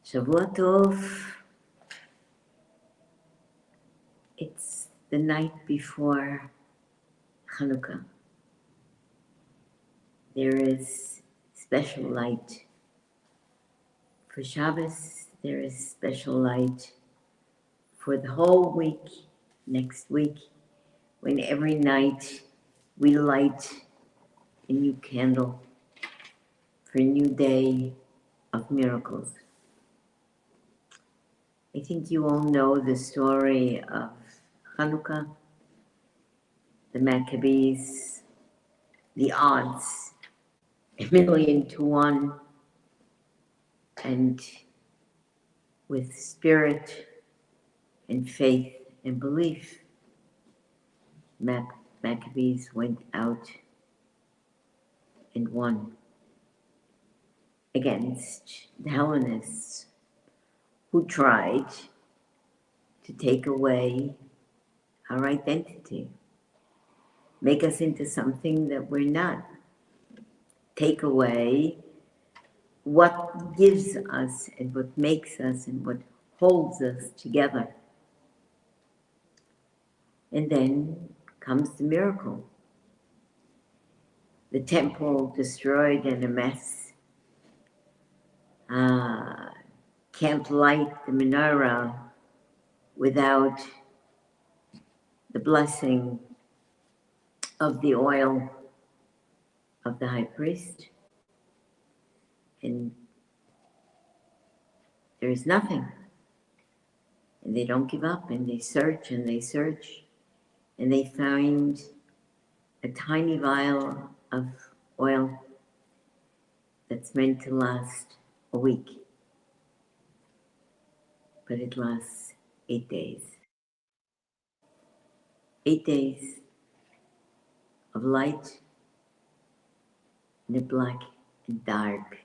Shavua Tov. It's the night before Hanukkah. There is special light for Shabbos. There is special light for the whole week, next week, when every night we light a new candle for a new day of miracles. I think you all know the story of Hanukkah, the Maccabees, the odds, 1,000,000 to 1, and with spirit and faith and belief, Maccabees went out and won against the Hellenists, who tried to take away our identity, make us into something that we're not, take away what gives us and what makes us and what holds us together. And then comes the miracle. The temple destroyed and a mess. Can't light the menorah without the blessing of the oil of the high priest. And there is nothing. And they don't give up, and they search and they search, and they find a tiny vial of oil that's meant to last a week. But it lasts 8 days. 8 days of light in a black and dark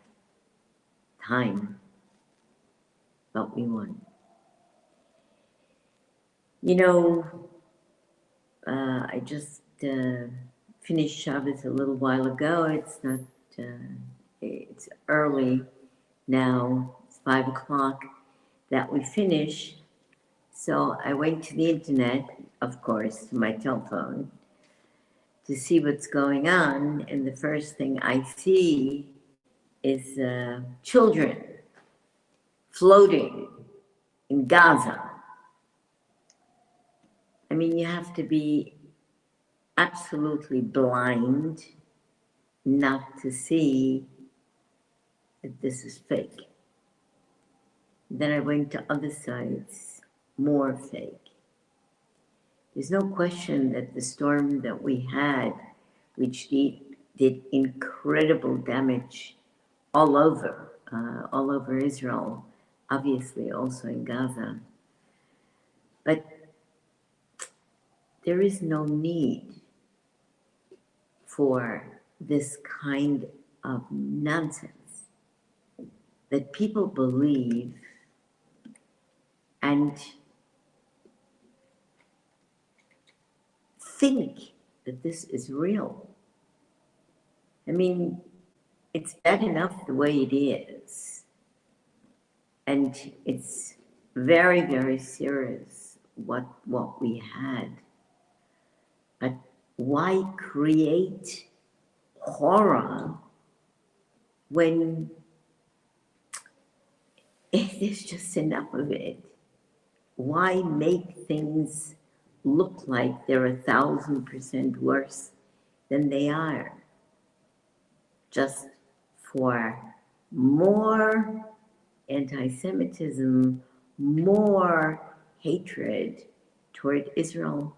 time, but we won. You know, I just finished Shabbos a little while ago. It's not, it's early now, it's 5 o'clock that we finish. So I went to the internet, of course, to my telephone, to see what's going on. And the first thing I see is children floating in Gaza. I mean, you have to be absolutely blind not to see that this is fake. Then I went to other sites, more fake. There's no question that the storm that we had, which did incredible damage all over Israel, obviously also in Gaza. But there is no need for this kind of nonsense that people believe and think that this is real. I mean, it's bad enough the way it is. And it's very, very serious what we had. But why create horror when there's just enough of it? Why make things look like they're 1,000% worse than they are? Just for more anti-Semitism, more hatred toward Israel.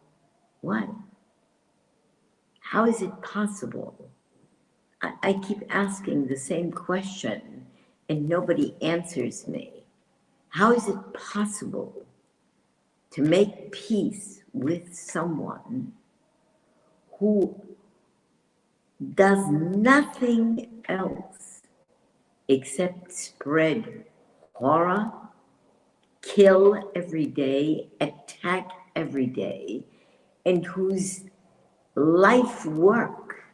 What? How is it possible? I keep asking the same question and nobody answers me. How is it possible to make peace with someone who does nothing else except spread horror, kill every day, attack every day, and whose life work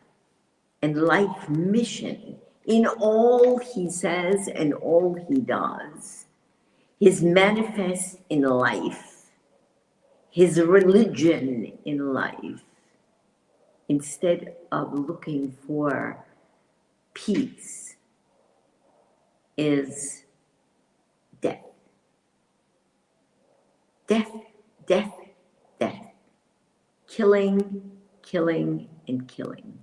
and life mission in all he says and all he does his manifest in life, his religion in life, instead of looking for peace, is death. Death, death, death. Killing, killing, and killing.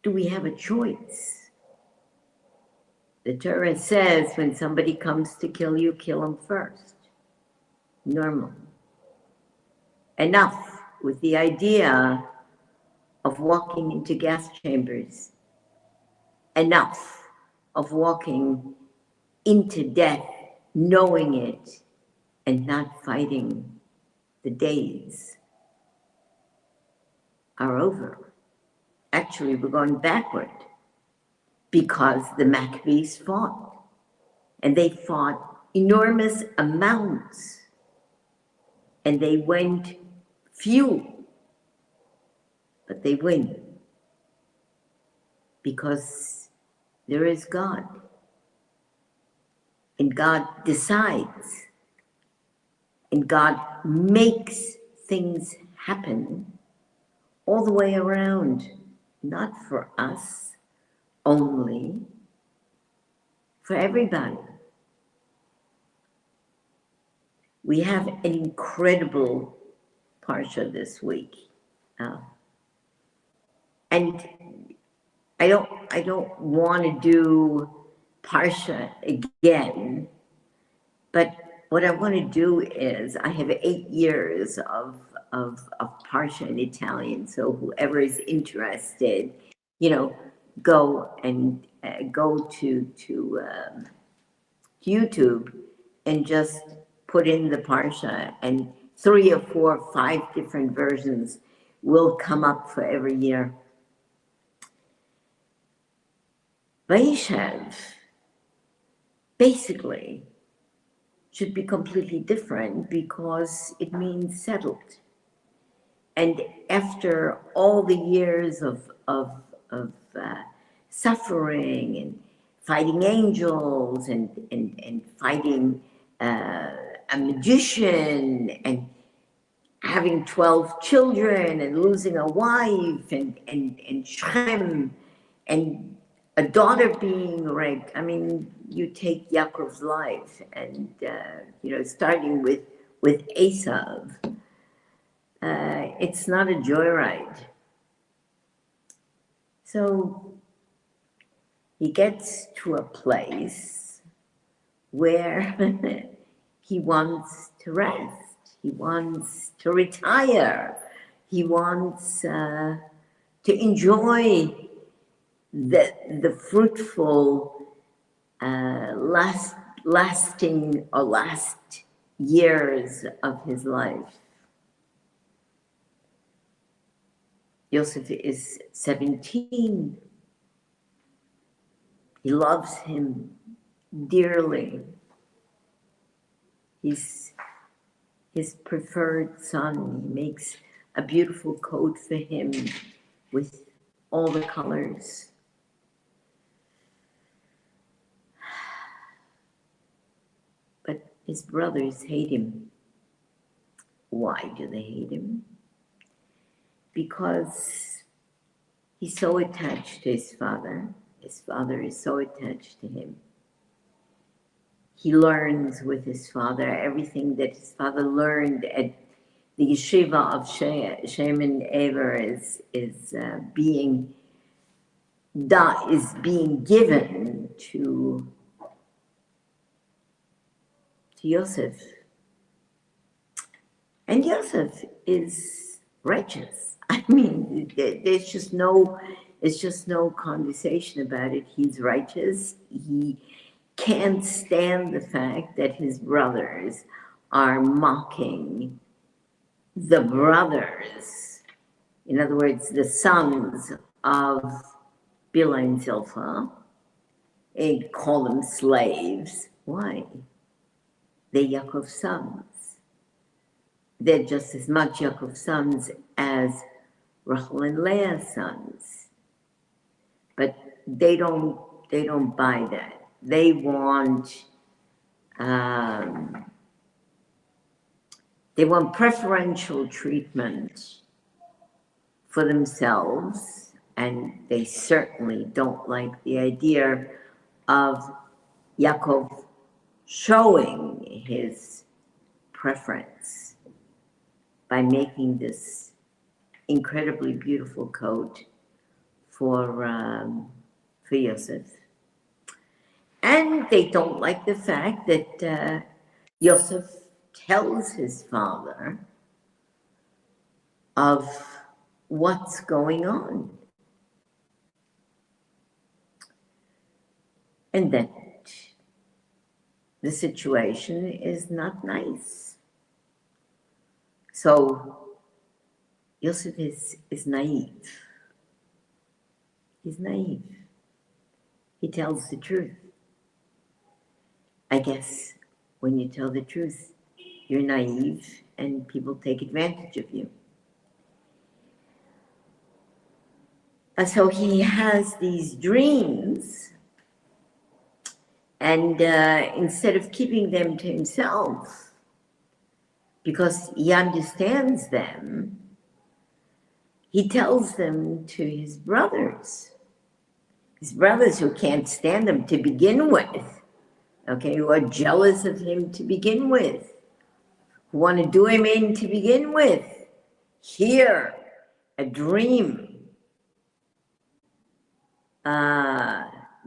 Do we have a choice? The Torah says when somebody comes to kill you, kill them first. Normal. Enough with the idea of walking into gas chambers. Enough of walking into death, knowing it, and not fighting. The days are over. Actually, we're going backward because the Maccabees fought, and they fought enormous amounts, and they went few, but they win because there is God, and God decides, and God makes things happen all the way around, not for us only, for everybody. We have an incredible parsha this week. And I don't want to do parsha again, but what I want to do is, I have 8 years of parsha in Italian, so whoever is interested, go and go to YouTube and just put in the parsha, and 3 or 4 or 5 different versions will come up for every year. Vayeshev basically should be completely different because it means settled. And after all the years of suffering and fighting angels and fighting a magician and having 12 children and losing a wife and Shem and a daughter being raped. I mean, you take Yaakov's life and, starting with Esav, it's not a joyride. So he gets to a place where he wants to rest. He wants to retire. He wants to enjoy the fruitful last years of his life. Yosef is 17. He loves him dearly. He's his preferred son. He makes a beautiful coat for him with all the colors. But his brothers hate him. Why do they hate him? Because he's so attached to his father. His father is so attached to him. He learns with his father everything that his father learned at the yeshiva of Shem and Ever is being given to Yosef. And Yosef is righteous. I mean, there's just no conversation about it. He's righteous. He can't stand the fact that his brothers are mocking the brothers, in other words, the sons of Bilhah and Zilpah, and call them slaves. Why? They're Yaakov's sons. They're just as much Yaakov's sons as Rachel and Leah's sons. But they don't buy that. They want preferential treatment for themselves, and they certainly don't like the idea of Yaakov showing his preference by making this incredibly beautiful coat for Yosef. And they don't like the fact that Yosef tells his father of what's going on. And that the situation is not nice. So Yosef is naive. He's naive. He tells the truth. I guess when you tell the truth, you're naive and people take advantage of you. So he has these dreams, and instead of keeping them to himself, because he understands them, he tells them to his brothers who can't stand him to begin with, okay, who are jealous of him to begin with, who want to do him in to begin with. Here, a dream.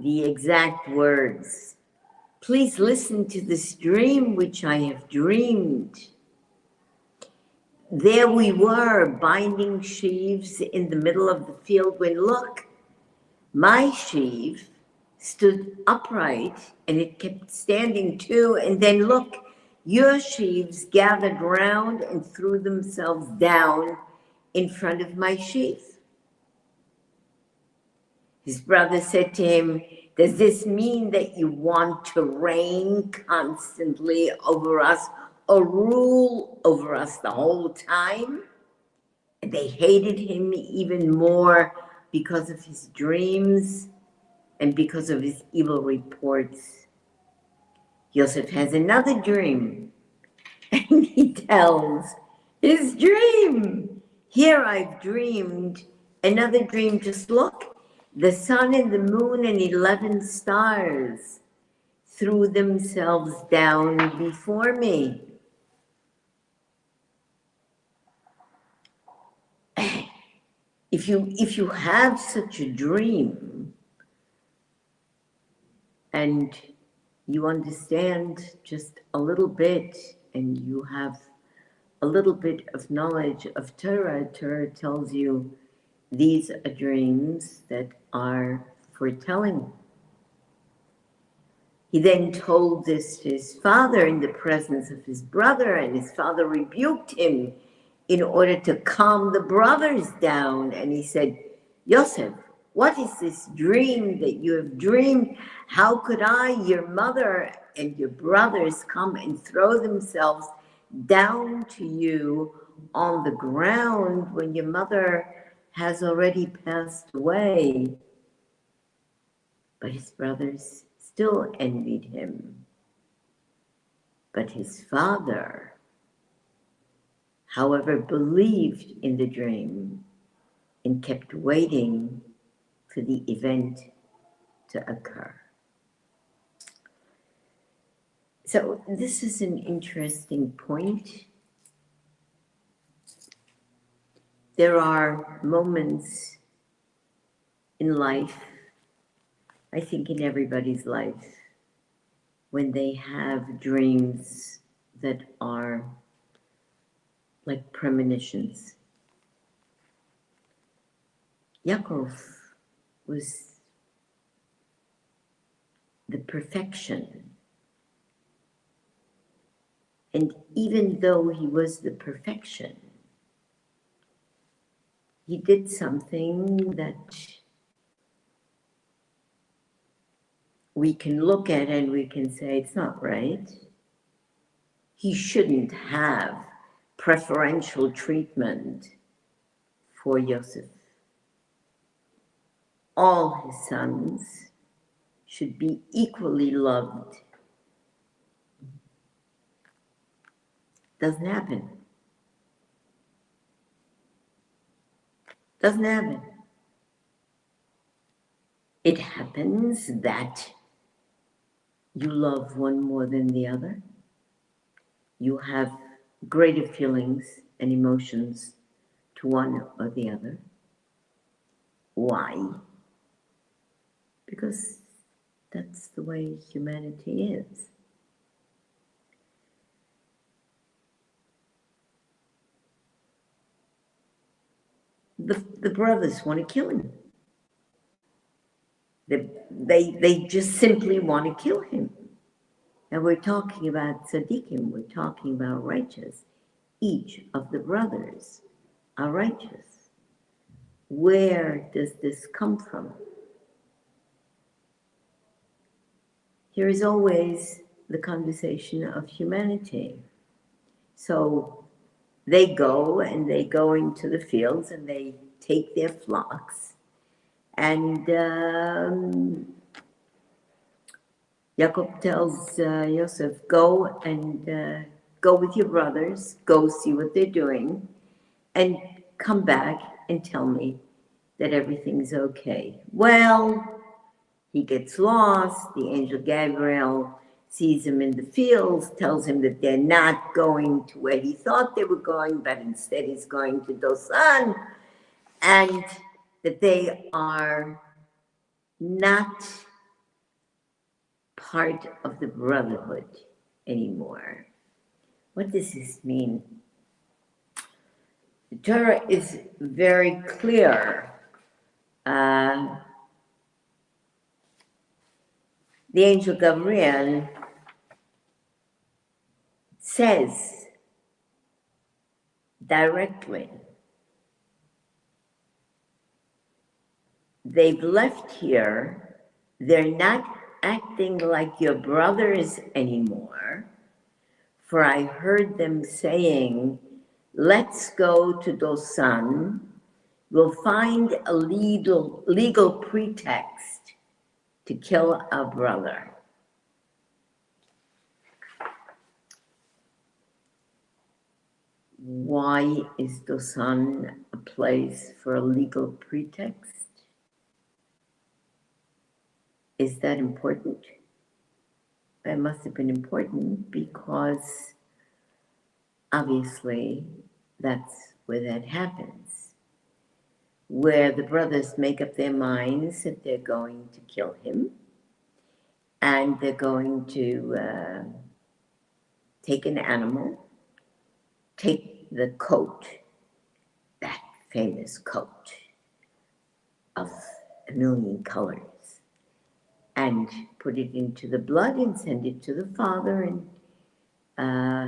The exact words. Please listen to this dream which I have dreamed. There we were, binding sheaves in the middle of the field, when look, my sheaf stood upright and it kept standing too, and then look, your sheaves gathered round and threw themselves down in front of my sheaf. His brother said to him, does this mean that you want to reign constantly over us or rule over us the whole time? And they hated him even more because of his dreams and because of his evil reports. Yosef has another dream, and he tells his dream. Here I've dreamed another dream, just look. The sun and the moon and 11 stars threw themselves down before me. If you have such a dream and you understand just a little bit and you have a little bit of knowledge of Torah, Torah tells you these are dreams that are foretelling. He then told this to his father in the presence of his brother, and his father rebuked him in order to calm the brothers down. And he said, Yosef, what is this dream that you have dreamed? How could I, your mother, and your brothers come and throw themselves down to you on the ground when your mother has already passed away? But his brothers still envied him. But his father, however, believed in the dream and kept waiting for the event to occur. So this is an interesting point. There are moments in life, I think in everybody's life, when they have dreams that are like premonitions. Yaakov was the perfection. And even though he was the perfection, he did something that we can look at and we can say it's not right. He shouldn't have preferential treatment for Yosef. All his sons should be equally loved. Doesn't happen. Doesn't happen. It happens that you love one more than the other. You have greater feelings and emotions to one or the other. Why? Because that's the way humanity is. The brothers want to kill him. They just simply want to kill him. And we're talking about tzaddikim, we're talking about righteous. Each of the brothers are righteous. Where does this come from? Here is always the conversation of humanity. So they go into the fields and they take their flocks. And Yaakov tells Yosef, go with your brothers, go see what they're doing, and come back and tell me that everything's okay. Well, he gets lost. The angel Gabriel sees him in the fields, tells him that they're not going to where he thought they were going, but instead he's going to Dosan, and that they are not part of the brotherhood anymore. What does this mean? The Torah is very clear. The angel Gabriel says directly, they've left here, they're not acting like your brothers anymore, for I heard them saying, let's go to Dosan, we'll find a legal pretext to kill our brother. Why is Dosan a place for a legal pretext? Is that important? It must have been important because obviously that's where that happens, where the brothers make up their minds that they're going to kill him and they're going to take an animal, take the coat, that famous coat of a million colors, and put it into the blood and send it to the father and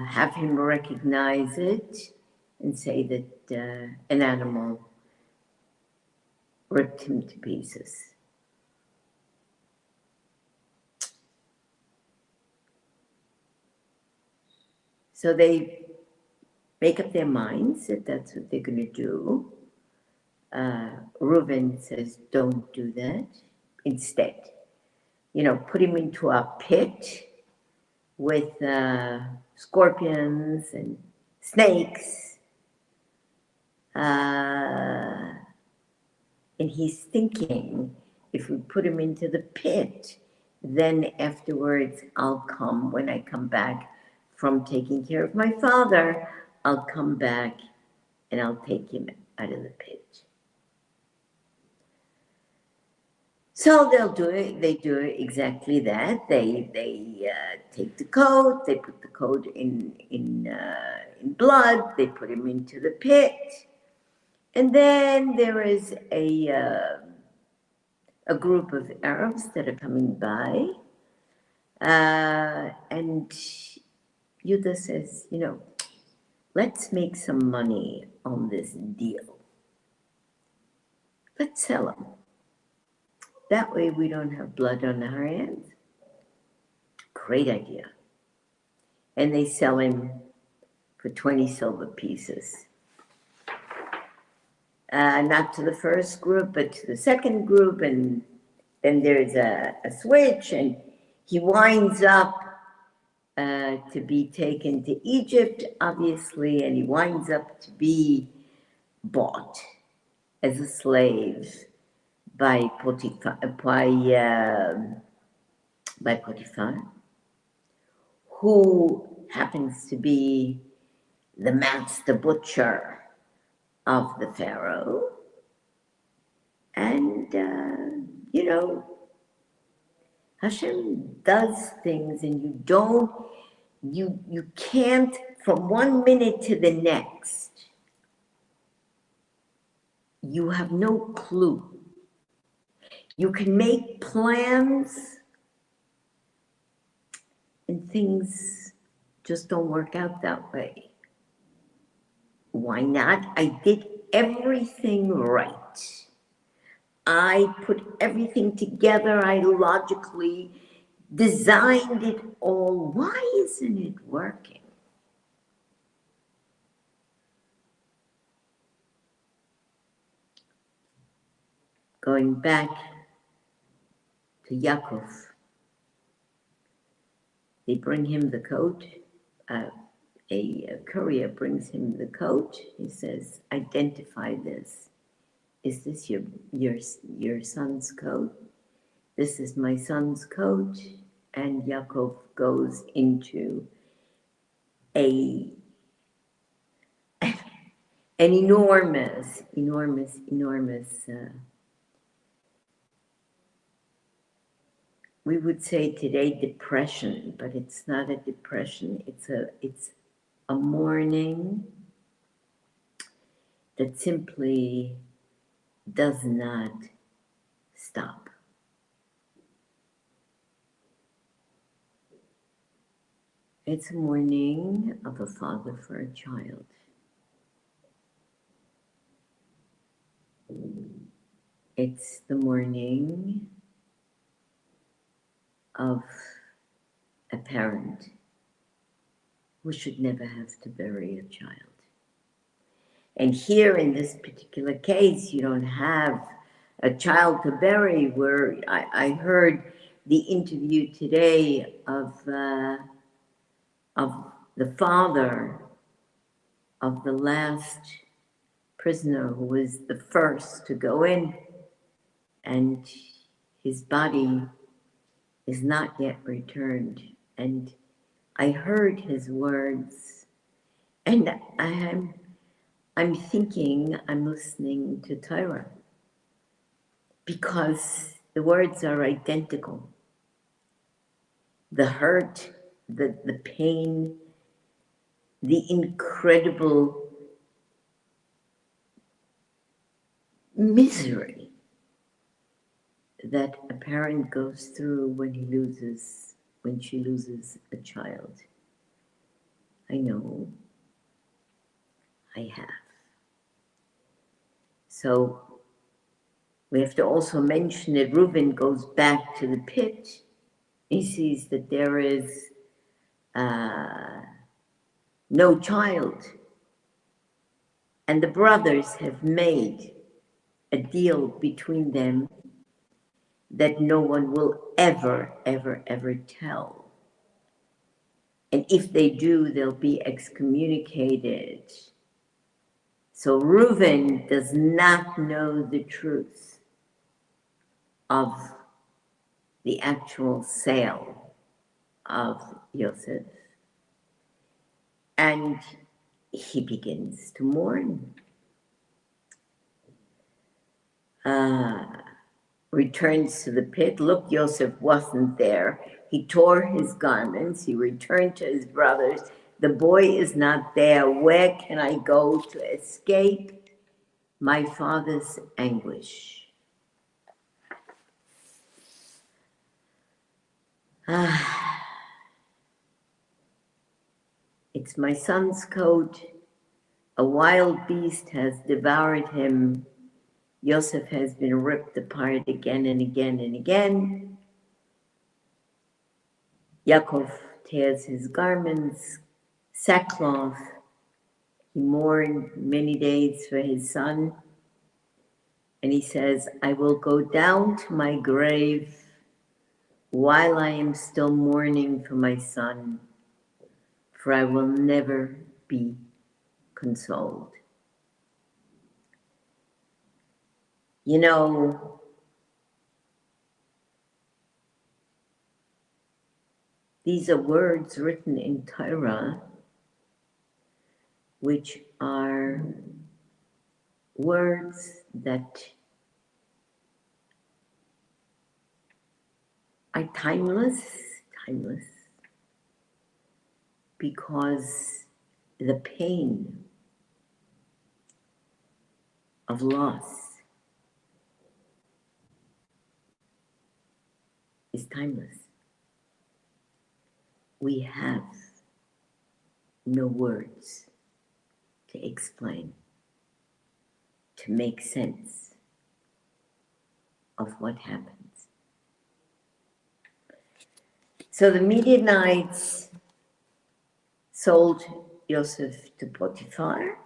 have him recognize it and say that an animal ripped him to pieces. So they make up their minds that that's what they're going to do. Reuben says, don't do that. Instead, put him into a pit with scorpions and snakes. And he's thinking, if we put him into the pit, then afterwards I'll come, when I come back from taking care of my father, I'll come back and I'll take him out of the pit. So they'll do it. They do exactly that. They take the coat. They put the coat in blood. They put him into the pit, and then there is a group of Arabs that are coming by, and Yudah says, let's make some money on this deal. Let's sell him. That way we don't have blood on our hands. Great idea. And they sell him for 20 silver pieces. Not to the first group, but to the second group, and then there's a switch, and he winds up to be taken to Egypt, obviously, and he winds up to be bought as a slave by Potiphar, who happens to be the master butcher of the Pharaoh. And, you know, Hashem does things, and you can't, from one minute to the next, you have no clue. You can make plans, and things just don't work out that way. Why not? I did everything right. I put everything together. I logically designed it all. Why isn't it working? Going back to Yaakov, they bring him the coat. A courier brings him the coat. He says, identify this. Is this your son's coat? This is my son's coat. And Yaakov goes into an enormous we would say today depression, but it's not a depression. It's a mourning that simply does not stop. It's a mourning of a father for a child. It's the mourning of a parent who should never have to bury a child. And here in this particular case, you don't have a child to bury. Where I heard the interview today of the father of the last prisoner who was the first to go in, and his body is not yet returned. And I heard his words, and I'm thinking I'm listening to Torah, because the words are identical. The hurt, the pain, the incredible misery that a parent goes through when she loses a child. I know. I have. So we have to also mention that Reuben goes back to the pit. He sees that there is no child. And the brothers have made a deal between them that no one will ever tell. And if they do, they'll be excommunicated. So Reuben does not know the truth of the actual sale of Yosef. And he begins to mourn. Returns to the pit. Look, Yosef wasn't there. He tore his garments. He returned to his brothers. The boy is not there. Where can I go to escape my father's anguish? It's my son's coat. A wild beast has devoured him. Yosef has been ripped apart again and again and again. Yaakov tears his garments, sackcloth. He mourned many days for his son. And he says, I will go down to my grave while I am still mourning for my son, for I will never be consoled. You know, these are words written in Torah, which are words that are timeless, because the pain of loss is timeless. We have no words to explain, to make sense of what happens. So the Midianites sold Yosef to Potiphar,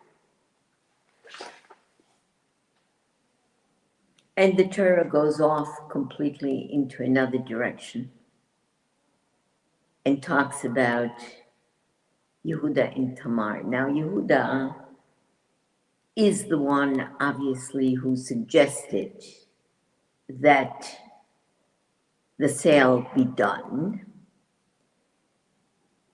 and the Torah goes off completely into another direction and talks about Yehuda and Tamar. Now, Yehuda is the one, obviously, who suggested that the sale be done.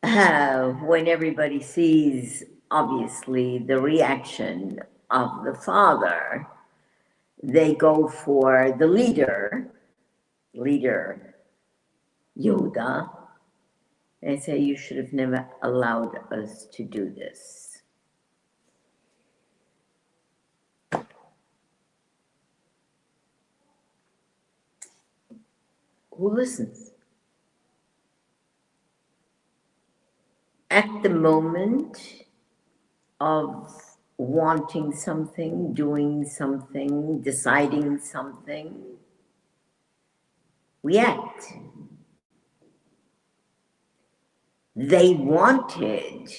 When everybody sees, obviously, the reaction of the father, they go for the leader Yehuda, and say, you should have never allowed us to do this. Who listens? At the moment of wanting something, doing something, deciding something, we act. They wanted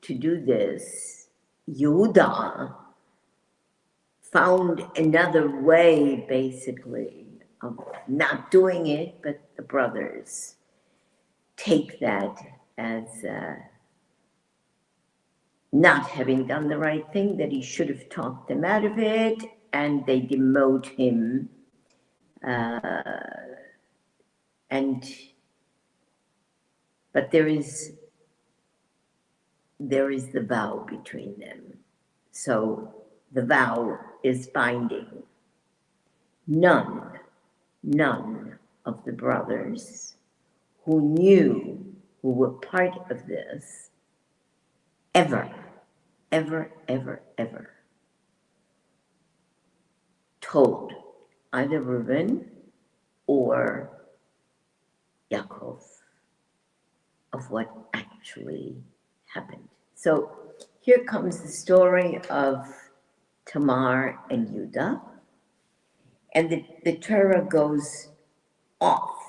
to do this. Yehuda found another way, basically, of not doing it, but the brothers take that as not having done the right thing, that he should have talked them out of it, and they demote him. But there is the vow between them. So the vow is binding. None of the brothers who were part of this, ever told either Reuben or Yaakov of what actually happened. So here comes the story of Tamar and Judah, and the Torah goes off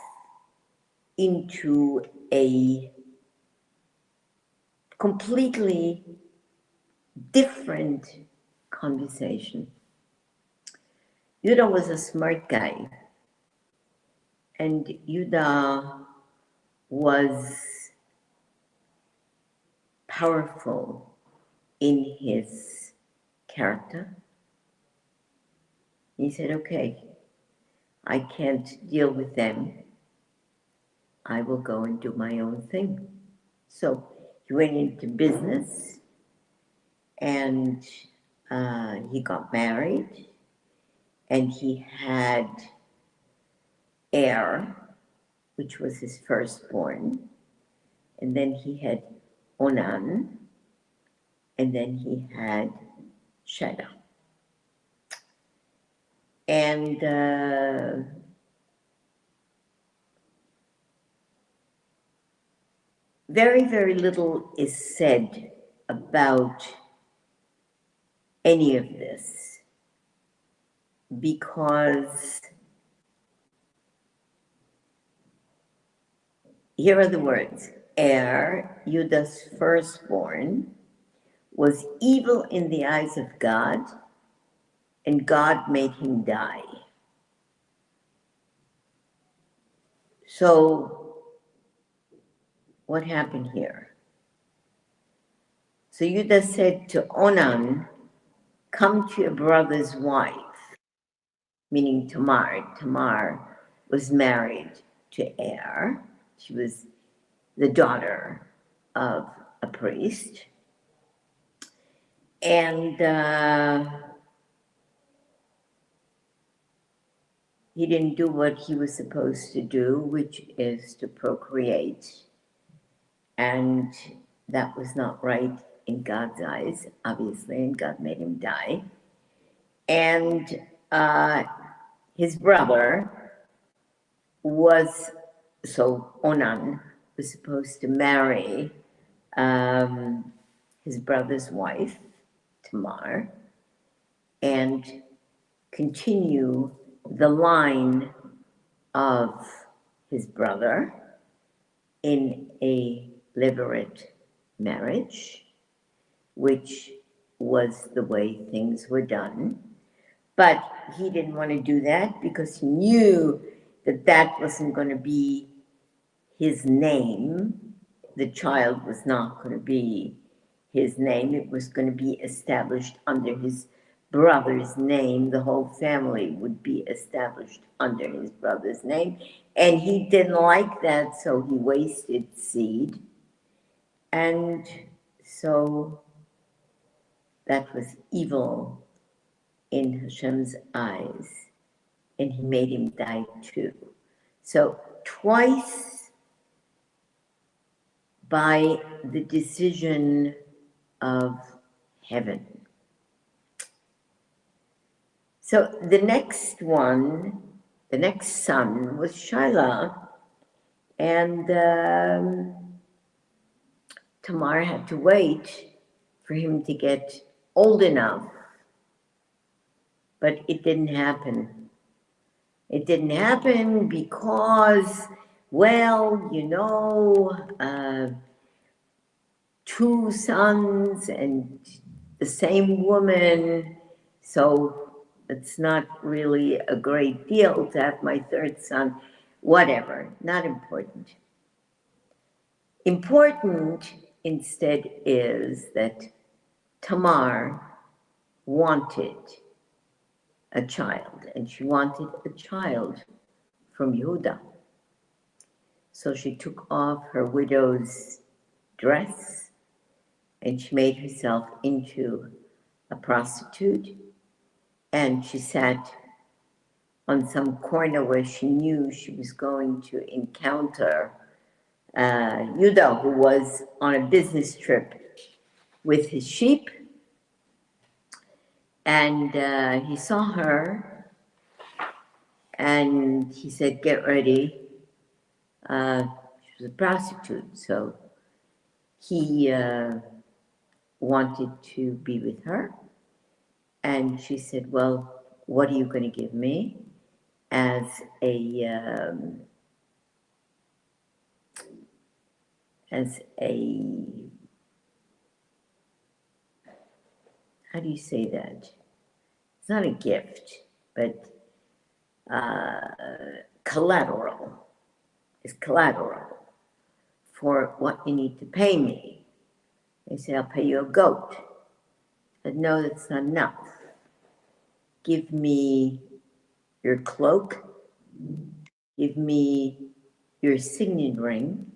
into a completely different conversation. Judah was a smart guy, and Judah was powerful in his character. He said, okay, I can't deal with them. I will go and do my own thing. So he went into business, and he got married, and he had Er, which was his firstborn, and then he had Onan, and then he had Shelah. And very, very little is said about any of this, because here are the words. Er, Judah's firstborn, was evil in the eyes of God and God made him die. So what happened here? So Judah said to Onan, come to your brother's wife, meaning Tamar. Tamar was married to Er. She was the daughter of a priest. And he didn't do what he was supposed to do, which is to procreate. And that was not right in God's eyes, obviously, and God made him die. And his brother was, so Onan was supposed to marry his brother's wife, Tamar, and continue the line of his brother in a levirate marriage, which was the way things were done. But he didn't want to do that because he knew that that wasn't going to be his name. The child was not going to be his name. It was going to be established under his brother's name. The whole family would be established under his brother's name. And he didn't like that, so he wasted seed. And so that was evil in Hashem's eyes, and he made him die too. So twice by the decision of heaven. So the next one, the next son was Shilah, and Tamar had to wait for him to get old enough, but it didn't happen. It didn't happen because, well, you know, two sons and the same woman, so it's not really a great deal to have my third son. Whatever, not important. Important instead is that Tamar wanted a child, and she wanted a child from Yehuda. So she took off her widow's dress and she made herself into a prostitute, and she sat on some corner where she knew she was going to encounter Yehuda, who was on a business trip with his sheep. And he saw her, and he said, get ready. She was a prostitute, so he wanted to be with her. And she said, well, what are you going to give me as a how do you say that? It's not a gift, but collateral. It's collateral for what you need to pay me. They said, I'll pay you a goat. I said, no, that's not enough. Give me your cloak, give me your signet ring,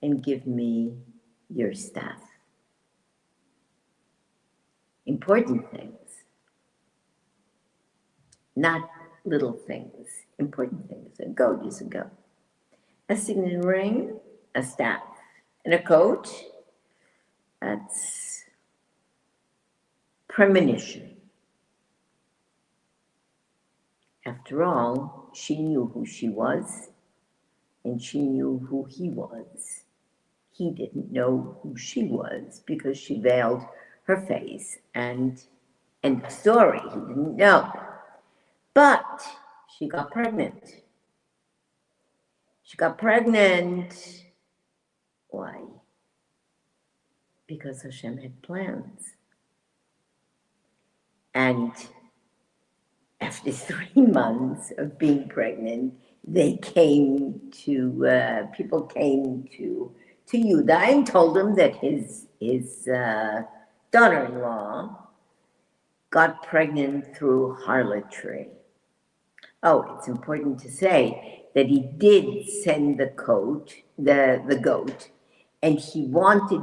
and give me your staff. Important things, not little things, important things. A goat is a goat. A signet ring, a staff, and a coat, that's premonition. After all, she knew who she was, and she knew who he was. He didn't know who she was because she veiled her face, and end of story, he didn't know. But she got pregnant. She got pregnant. Why? Because Hashem had plans. And after 3 months of being pregnant, people came to Yehuda and told him that his daughter-in-law got pregnant through harlotry. Oh, it's important to say that he did send the goat, and he wanted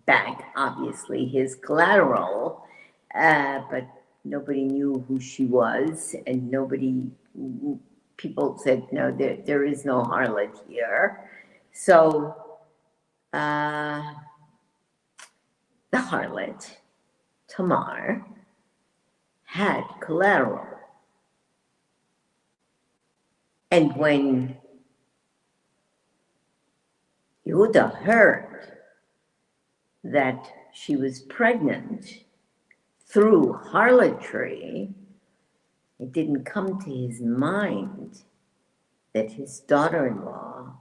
back, obviously, his collateral, but nobody knew who she was, and people said, no, there is no harlot here. So the harlot, Tamar, had collateral. And when Yehuda heard that she was pregnant through harlotry, it didn't come to his mind that his daughter-in-law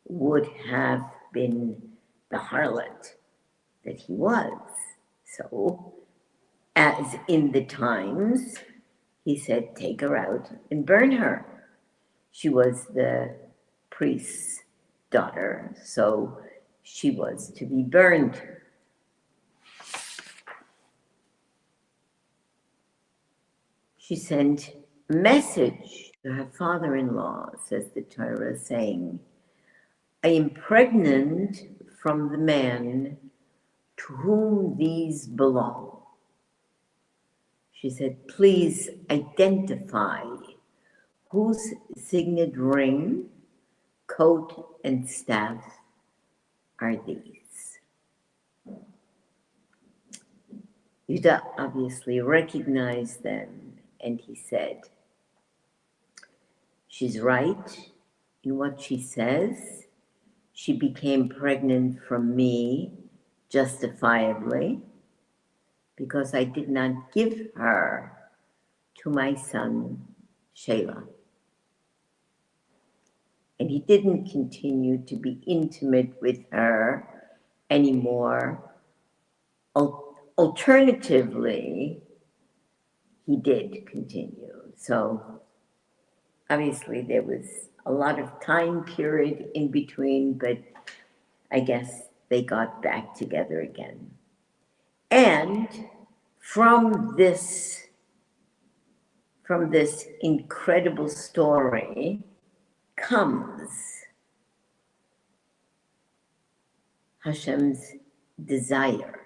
would have been the harlot that he was. So, as in the times, he said, take her out and burn her. She was the priest's daughter, so she was to be burned. She sent a message to her father-in-law, says the Torah, saying, I am pregnant from the man to whom these belong. She said, please identify whose signet ring, coat, and staff are these. Yehuda obviously recognized them, and he said, she's right in what she says. She became pregnant from me justifiably because I did not give her to my son, Shelah. And he didn't continue to be intimate with her anymore. Alternatively, he did continue. So obviously there was a lot of time period in between, but I guess they got back together again. And from this incredible story comes Hashem's desire,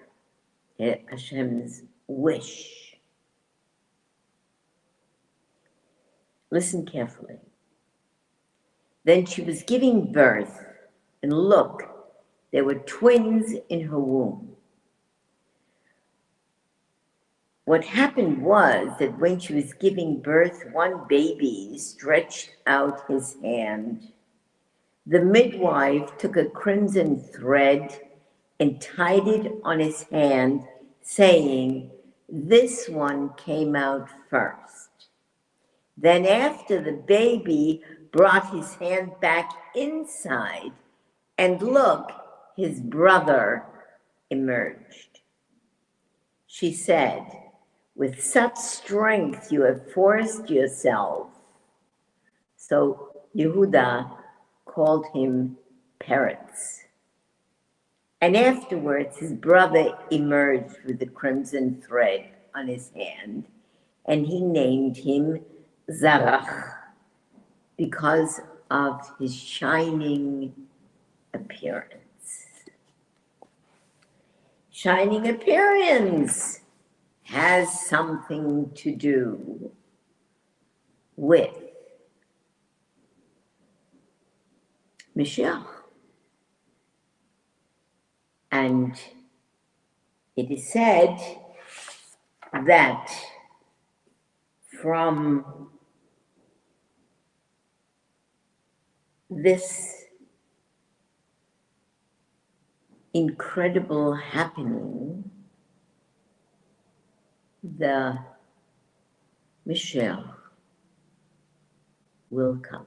Hashem's wish. Listen carefully. Then she was giving birth, and look, there were twins in her womb. What happened was that when she was giving birth, one baby stretched out his hand. The midwife took a crimson thread and tied it on his hand, saying, this one came out first. Then after the baby brought his hand back inside, and look, his brother emerged. She said, with such strength you have forced yourself. So Yehuda called him Peretz. And afterwards his brother emerged with the crimson thread on his hand, and he named him Zarach because of his shining appearance. Shining appearance has something to do with Mashiach. And it is said that from this incredible happening, the Mashiach will come.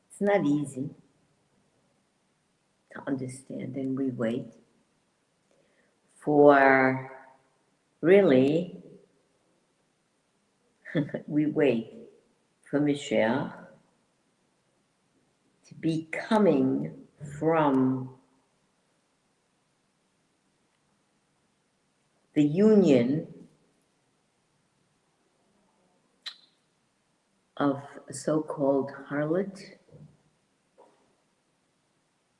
It's not easy. to understand, and we wait for, really, we wait for Mashiach to be coming from the union of a so-called harlot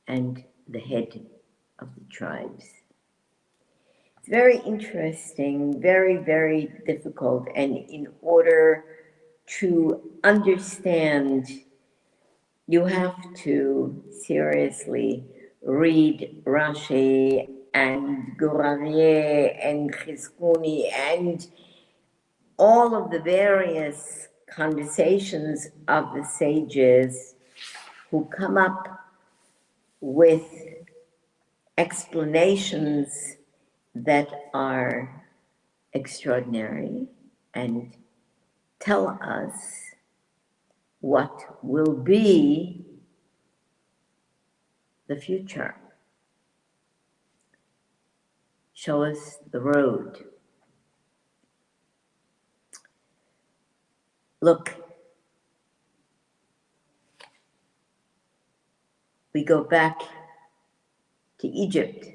and the head of the tribes. It's very interesting, very, very difficult, and in order to understand, you have to seriously read Rashi and Gurarieh and Chizkuni and all of the various conversations of the sages who come up with explanations that are extraordinary and tell us what will be the future. Show us the road. Look, we go back to Egypt.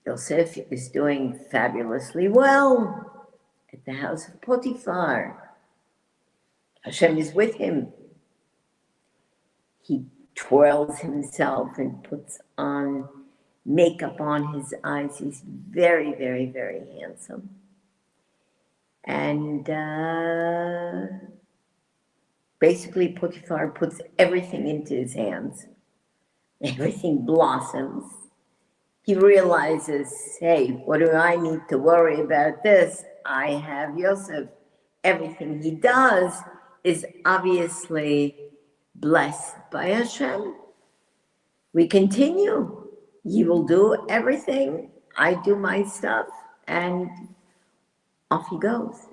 Yosef is doing fabulously well at the house of Potiphar. Hashem is with him. He twirls himself and puts on makeup on his eyes. He's very, very, very handsome. And basically Potiphar puts everything into his hands. Everything blossoms. He realizes, hey, what do I need to worry about this? I have Yosef. Everything he does is obviously blessed by Hashem. We continue. He will do everything. I do my stuff, and off he goes.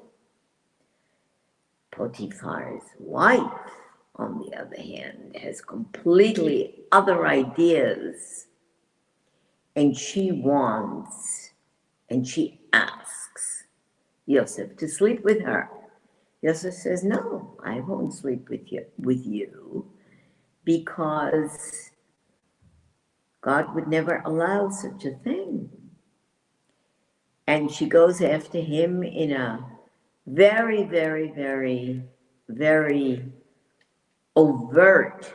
Potiphar's wife, on the other hand, has completely other ideas. And she wants, and she asks Yosef to sleep with her. Yosef says, no, I won't sleep with you, because God would never allow such a thing. And she goes after him in a very, very, very, very overt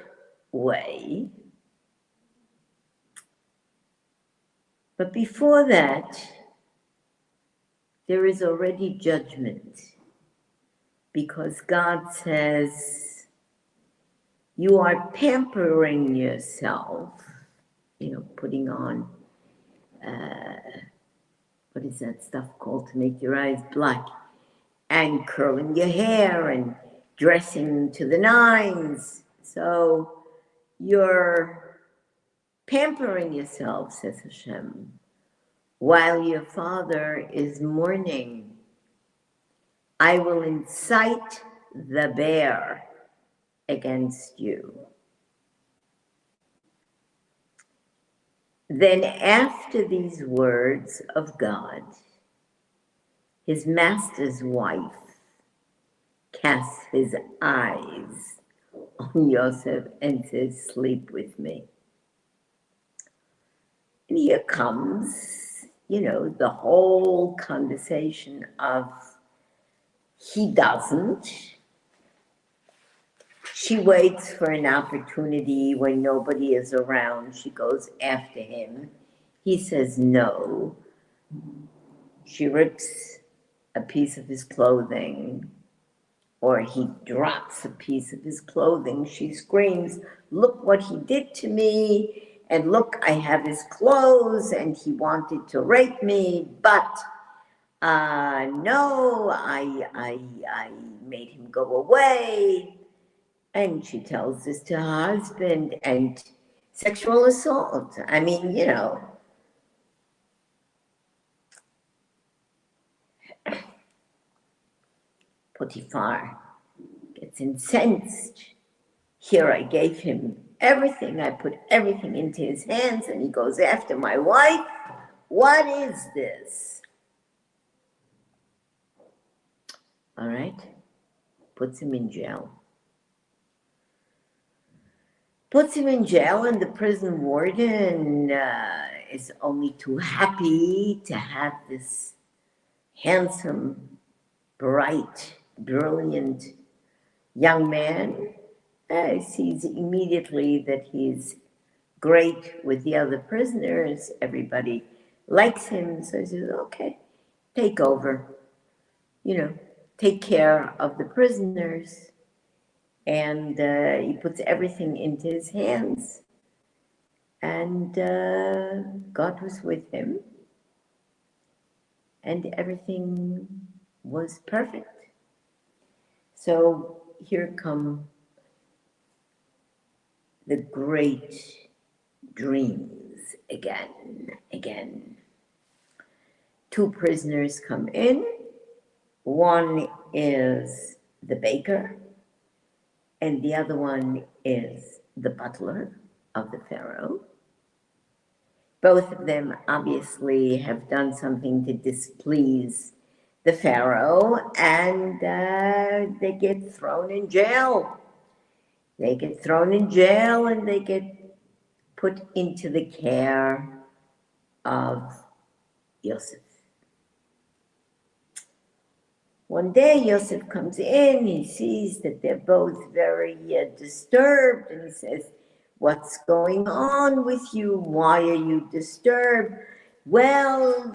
way. But before that, there is already judgment, because God says, you are pampering yourself, putting on, what is that stuff called to make your eyes black, and curling your hair and dressing to the nines. So you're pampering yourself, says Hashem, while your father is mourning. I will incite the bear against you. Then after these words of God, his master's wife casts his eyes on Yosef and says, sleep with me. And here comes, the whole conversation of he doesn't. She waits for an opportunity when nobody is around. She goes after him. He says no. She rips a piece of his clothing, or he drops a piece of his clothing. She screams, look what he did to me. And look, I have his clothes, and he wanted to rape me, but no, I made him go away. And she tells this to her husband, and sexual assault. I mean, Potiphar gets incensed. Here I gave him everything. I put everything into his hands, and he goes after my wife. What is this? All right. Puts him in jail. Puts him in jail, and the prison warden is only too happy to have this handsome, bright, brilliant young man. Sees immediately that he's great with the other prisoners. Everybody likes him, so he says, okay, take over. Take care of the prisoners. And he puts everything into his hands. And God was with him. And everything was perfect. So here come the great dreams again. Two prisoners come in. One is the baker, and the other one is the butler of the Pharaoh. Both of them obviously have done something to displease the Pharaoh, and they get thrown in jail. They get thrown in jail, and they get put into the care of Yosef. One day, Yosef comes in, he sees that they're both very disturbed, and he says, what's going on with you? Why are you disturbed? Well,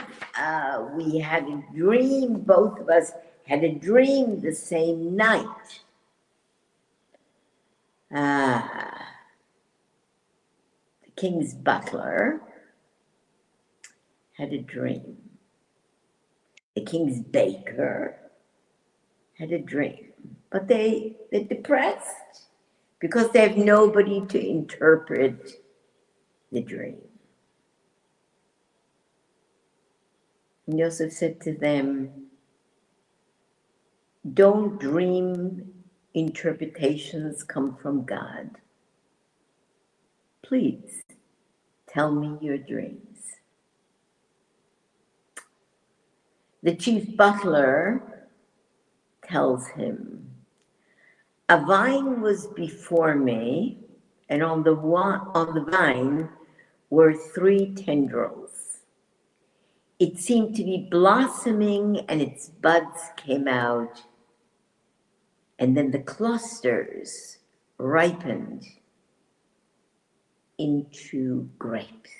we had a dream, both of us had a dream the same night. The king's butler had a dream. The king's baker had a dream, but they're depressed because they have nobody to interpret the dream. And Yosef said to them, don't dream interpretations come from God. Please tell me your dreams. The chief butler tells him, a vine was before me, and on the vine were 3 tendrils. It seemed to be blossoming, and its buds came out, and then the clusters ripened into grapes.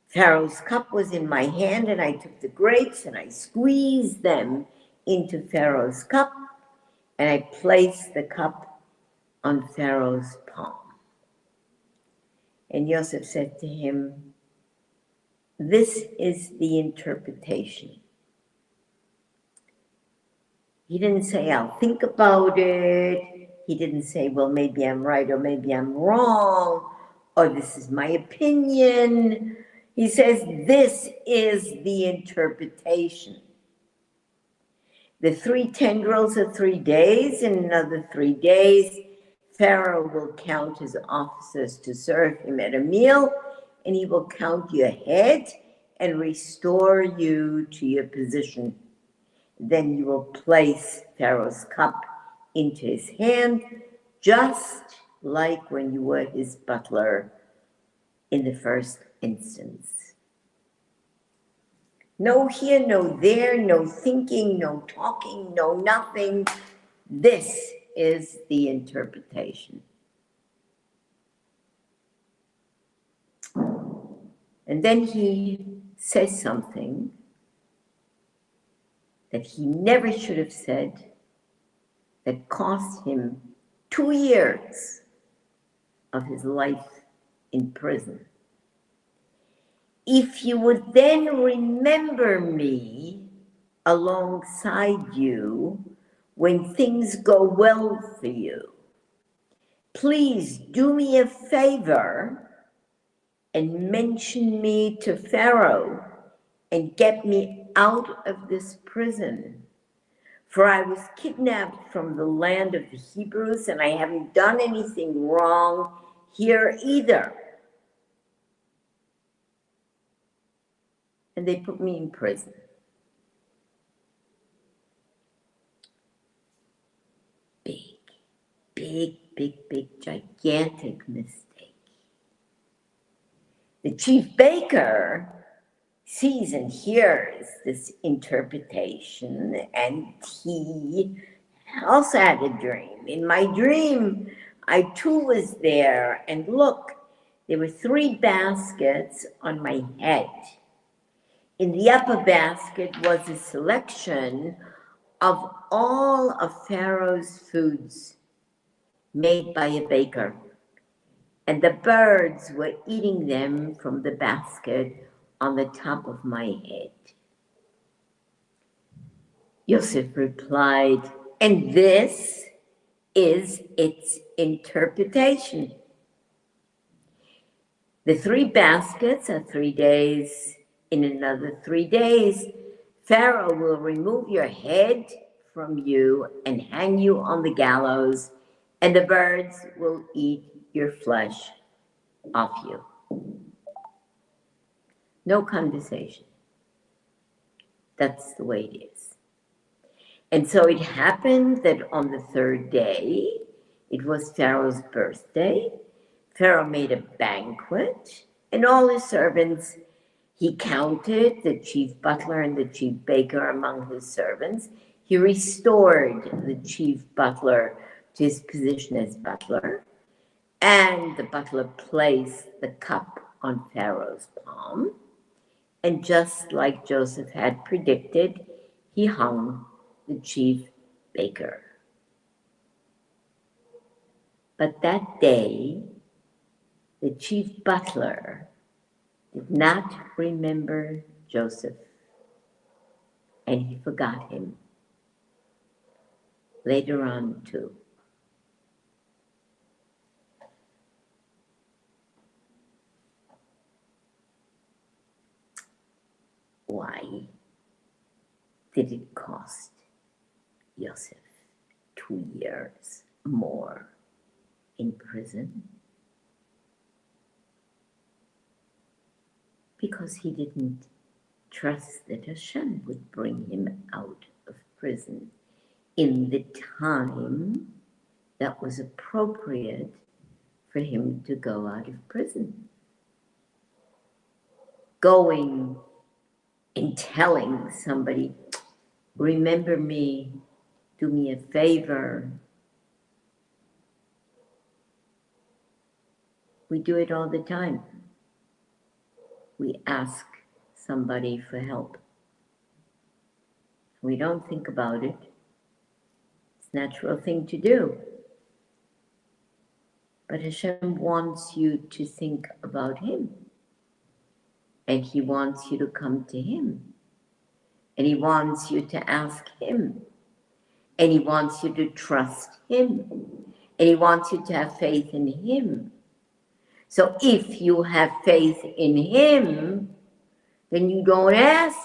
Pharaoh's cup was in my hand, and I took the grapes and I squeezed them into Pharaoh's cup, and I placed the cup on Pharaoh's palm. And Yosef said to him, this is the interpretation. He didn't say, I'll think about it. He didn't say, well, maybe I'm right or maybe I'm wrong, or this is my opinion. He says, this is the interpretation. The 3 tendrils are 3 days. In another 3 days, Pharaoh will count his officers to serve him at a meal, and he will count your head and restore you to your position. Then you will place Pharaoh's cup into his hand, just like when you were his butler in the first instance. No here, no there, no thinking, no talking, no nothing. This is the interpretation. And then he says something that he never should have said, that cost him 2 years of his life in prison. If you would then remember me alongside you when things go well for you, please do me a favor and mention me to Pharaoh and get me out of this prison. For I was kidnapped from the land of the Hebrews, and I haven't done anything wrong here either. And they put me in prison. Big, gigantic mistake. The chief baker sees and hears this interpretation, and he also had a dream. In my dream, I too was there, and look, there were 3 baskets on my head. In the upper basket was a selection of all of Pharaoh's foods made by a baker, and the birds were eating them from the basket on the top of my head. Yosef replied, and this is its interpretation. The 3 baskets are 3 days. In another 3 days, Pharaoh will remove your head from you and hang you on the gallows, and the birds will eat your flesh off you. No conversation. That's the way it is. And so it happened that on the 3rd day, it was Pharaoh's birthday. Pharaoh made a banquet, and all his servants, he counted the chief butler and the chief baker among his servants. He restored the chief butler to his position as butler, and the butler placed the cup on Pharaoh's palm. And just like Joseph had predicted, he hung the chief baker. But that day, the chief butler did not remember Joseph, and he forgot him. Later on, too. Why did it cost Joseph 2 years more in prison? Because he didn't trust that Hashem would bring him out of prison in the time that was appropriate for him to go out of prison. Going and telling somebody, remember me, do me a favor. We do it all the time. We ask somebody for help. We don't think about it. It's a natural thing to do. But Hashem wants you to think about Him. And He wants you to come to Him. And He wants you to ask Him. And He wants you to trust Him. And He wants you to have faith in Him. So if you have faith in Him, then you don't ask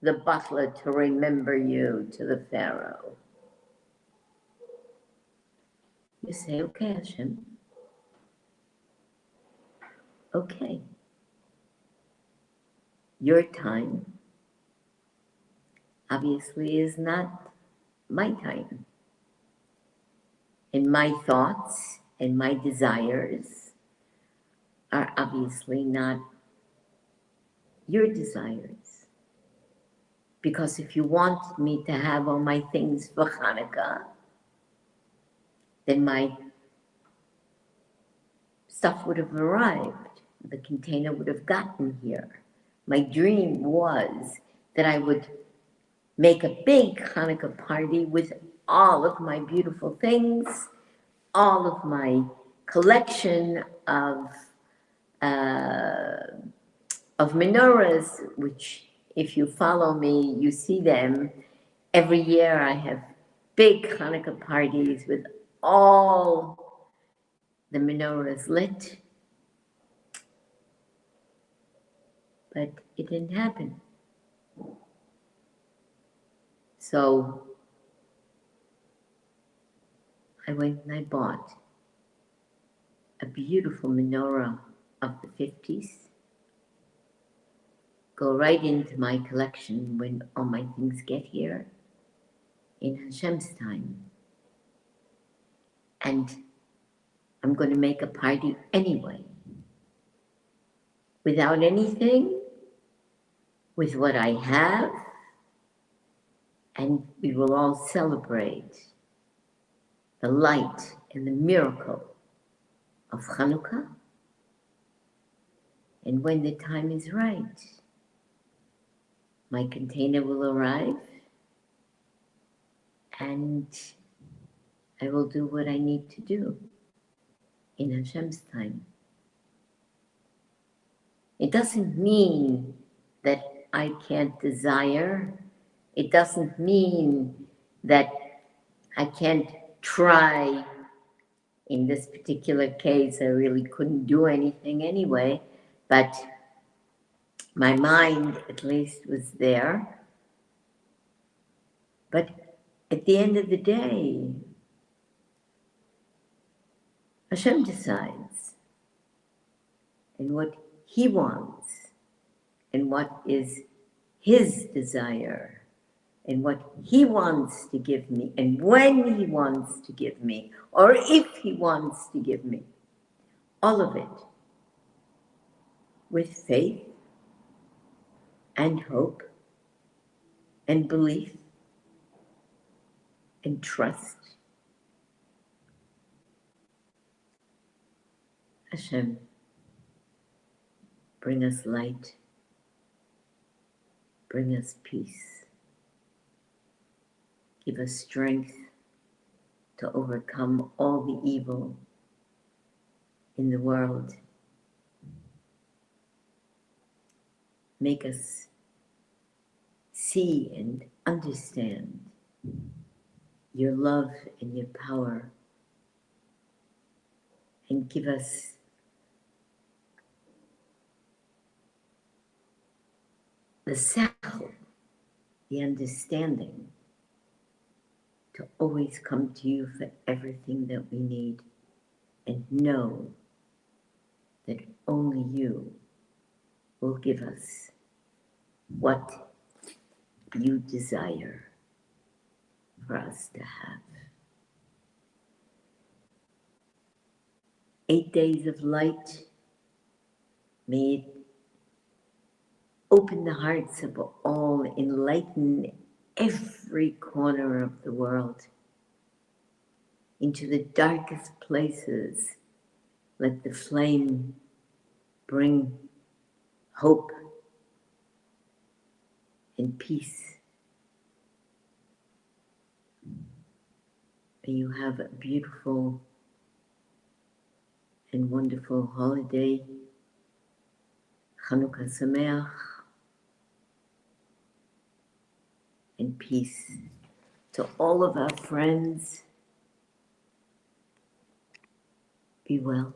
the butler to remember you to the Pharaoh. You say, okay, Hashem. Okay. Your time obviously is not my time. And my thoughts and my desires are obviously not your desires. Because if you want me to have all my things for Hanukkah, then my stuff would have arrived. The container would have gotten here. My dream was that I would make a big Hanukkah party with all of my beautiful things, all of my collection of menorahs, which if you follow me, you see them. Every year I have big Hanukkah parties with all the menorahs lit. But it didn't happen. So I went and I bought a beautiful menorah of the 50s. Go right into my collection when all my things get here in Hashem's time. And I'm going to make a party anyway. Without anything, with what I have, and we will all celebrate the light and the miracle of Hanukkah. And when the time is right, my container will arrive and I will do what I need to do in Hashem's time. It doesn't mean that I can't desire. It doesn't mean that I can't try. In this particular case, I really couldn't do anything anyway, but my mind at least was there. But at the end of the day, Hashem decides, and what He wants, and what is His desire, and what He wants to give me, and when He wants to give me, or if He wants to give me. All of it with faith and hope and belief and trust. Hashem, bring us light, bring us peace, give us strength to overcome all the evil in the world. Make us see and understand your love and your power, and give us the sachel, the understanding, to always come to you for everything that we need, and know that only you will give us what you desire for us to have. 8 days of light, may it open the hearts of all, enlighten every corner of the world. Into the darkest places, let the flame bring hope and peace. May you have a beautiful and wonderful holiday. Chanukah Sameach, and peace to all of our friends. Be well.